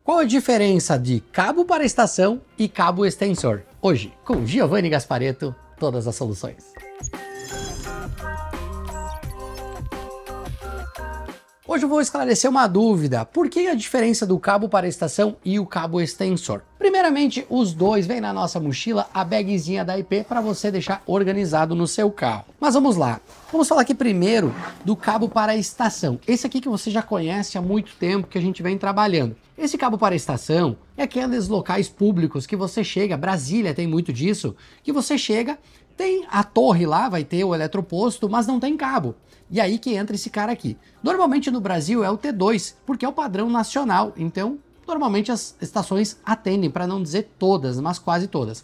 Qual a diferença de cabo para estação e cabo extensor? Hoje, com Giovanni Gasparetto, todas as soluções. Hoje eu vou esclarecer uma dúvida. Por que a diferença do cabo para estação e o cabo extensor? Primeiramente, os dois vêm na nossa mochila a bagzinha da IP para você deixar organizado no seu carro. Mas vamos lá. Vamos falar aqui primeiro do cabo para estação. Esse aqui que você já conhece há muito tempo, que a gente vem trabalhando. Esse cabo para estação é aqueles locais públicos que você chega, Brasília tem muito disso, que você chega, tem a torre lá, vai ter o eletroposto, mas não tem cabo. E aí que entra esse cara aqui. Normalmente no Brasil é o T2, porque é o padrão nacional. Então, normalmente as estações atendem, para não dizer todas, mas quase todas.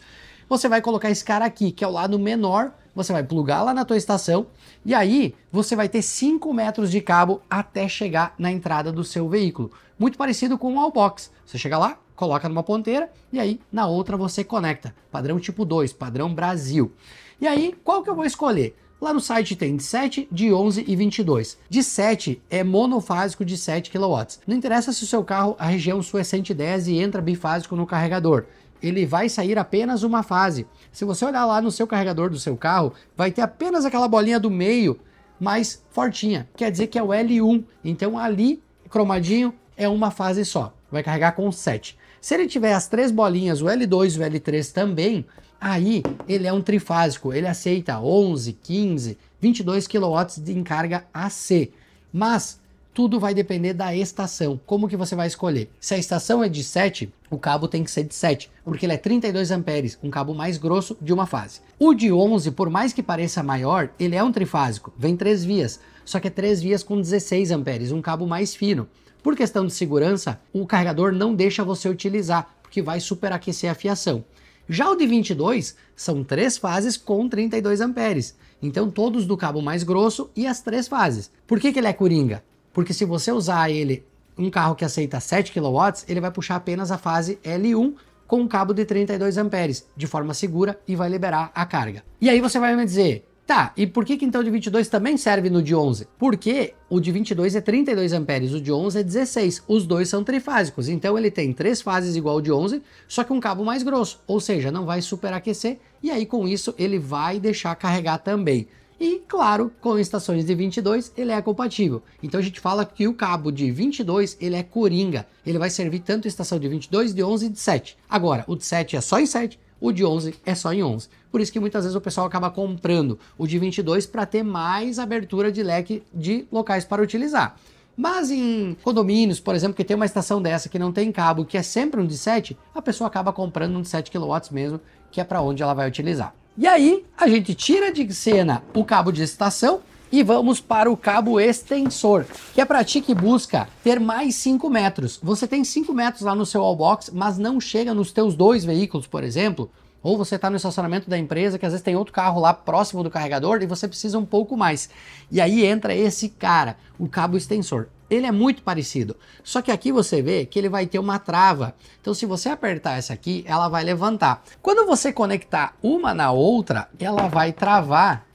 Você vai colocar esse cara aqui, que é o lado menor, você vai plugar lá na tua estação, e aí você vai ter 5 metros de cabo até chegar na entrada do seu veículo. Muito parecido com o Wallbox. Você chega lá, coloca numa ponteira, e aí na outra você conecta. Padrão tipo 2, padrão Brasil. E aí, qual que eu vou escolher? Lá no site tem de 7, de 11 e 22. De 7 é monofásico de 7 kW. Não interessa se o seu carro, a região sua é 110 e entra bifásico no carregador. Ele vai sair apenas uma fase. Se você olhar lá no seu carregador do seu carro, vai ter apenas aquela bolinha do meio mais fortinha. Quer dizer que é o L1. Então ali, cromadinho, é uma fase só. Vai carregar com 7. Se ele tiver as 3 bolinhas, o L2 e o L3 também, aí ele é um trifásico, ele aceita 11, 15, 22 kW em carga AC. Mas tudo vai depender da estação. Como que você vai escolher? Se a estação é de 7, o cabo tem que ser de 7, porque ele é 32 amperes, um cabo mais grosso de uma fase. O de 11, por mais que pareça maior, ele é um trifásico, vem 3 vias, só que é 3 vias com 16 amperes, um cabo mais fino. Por questão de segurança, o carregador não deixa você utilizar, porque vai superaquecer a fiação. Já o de 22 são 3 fases com 32 amperes, então todos do cabo mais grosso e as 3 fases. Por que ele é coringa? Porque se você usar ele, um carro que aceita 7 kW, ele vai puxar apenas a fase L1 com um cabo de 32 amperes, de forma segura, e vai liberar a carga. E aí você vai me dizer, tá, e por que então o de 22 também serve no de 11? Porque o de 22 é 32 amperes, o de 11 é 16, os dois são trifásicos, então ele tem 3 fases igual ao de 11, só que um cabo mais grosso, ou seja, não vai superaquecer, e aí com isso ele vai deixar carregar também. E claro, com estações de 22 ele é compatível, então a gente fala que o cabo de 22 ele é coringa, ele vai servir tanto em estação de 22, de 11 e de 7. Agora, o de 7 é só em 7, o de 11 é só em 11. Por isso que muitas vezes o pessoal acaba comprando o de 22 para ter mais abertura de leque de locais para utilizar. Mas em condomínios, por exemplo, que tem uma estação dessa que não tem cabo, que é sempre um de 7, a pessoa acaba comprando um de 7 kW mesmo, que é para onde ela vai utilizar. E aí, a gente tira de cena o cabo de estação e vamos para o cabo extensor, que é para ti que busca ter mais 5 metros. Você tem 5 metros lá no seu Wallbox, mas não chega nos teus 2 veículos, por exemplo, ou você está no estacionamento da empresa, que às vezes tem outro carro lá próximo do carregador e você precisa um pouco mais. E aí entra esse cara, o cabo extensor. Ele é muito parecido, só que aqui você vê que ele vai ter uma trava. Então se você apertar essa aqui, ela vai levantar. Quando você conectar uma na outra, ela vai travar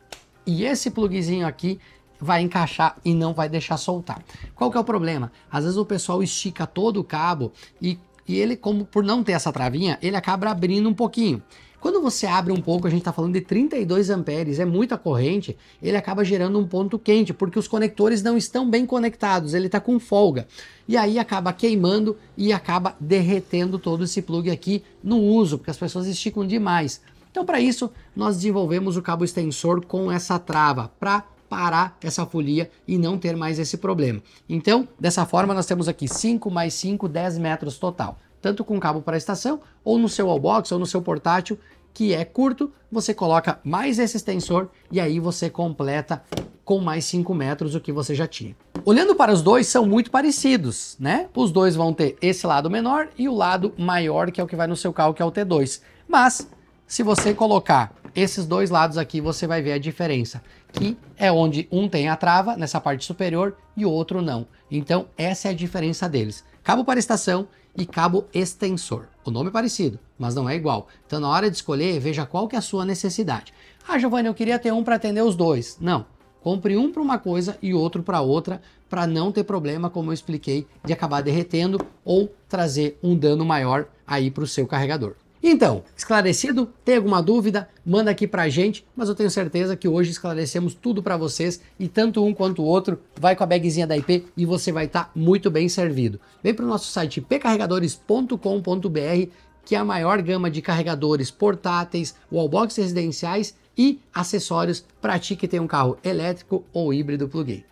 e esse plugzinho aqui vai encaixar e não vai deixar soltar. Qual que é o problema? Às vezes o pessoal estica todo o cabo e ele, como por não ter essa travinha, ele acaba abrindo um pouquinho. Quando você abre um pouco, a gente está falando de 32 amperes, é muita corrente, ele acaba gerando um ponto quente, porque os conectores não estão bem conectados, ele está com folga. E aí acaba queimando e acaba derretendo todo esse plug aqui no uso, porque as pessoas esticam demais. Então para isso, nós desenvolvemos o cabo extensor com essa trava, para parar essa folia e não ter mais esse problema. Então, dessa forma, nós temos aqui 5 mais 5, 10 metros total. Tanto com cabo para estação, ou no seu Wallbox, ou no seu portátil, que é curto, você coloca mais esse extensor e aí você completa com mais 5 metros o que você já tinha. Olhando para os dois, são muito parecidos, né? Os dois vão ter esse lado menor e o lado maior, que é o que vai no seu carro, que é o T2. Mas, se você colocar esses dois lados aqui, você vai ver a diferença, que é onde um tem a trava nessa parte superior e o outro não. Então, essa é a diferença deles. Cabo para estação e cabo extensor. O nome é parecido, mas não é igual. Então, na hora de escolher, veja qual que é a sua necessidade. Ah, Giovanni, eu queria ter um para atender os dois. Não. Compre um para uma coisa e outro para outra, para não ter problema, como eu expliquei, de acabar derretendo ou trazer um dano maior aí para o seu carregador. Então, esclarecido? Tem alguma dúvida? Manda aqui pra gente, mas eu tenho certeza que hoje esclarecemos tudo para vocês e tanto um quanto o outro vai com a bagzinha da IP e você vai estar muito bem servido. Vem para o nosso site pcarregadores.com.br, que é a maior gama de carregadores portáteis, wallbox residenciais e acessórios para ti que tem um carro elétrico ou híbrido plug-in.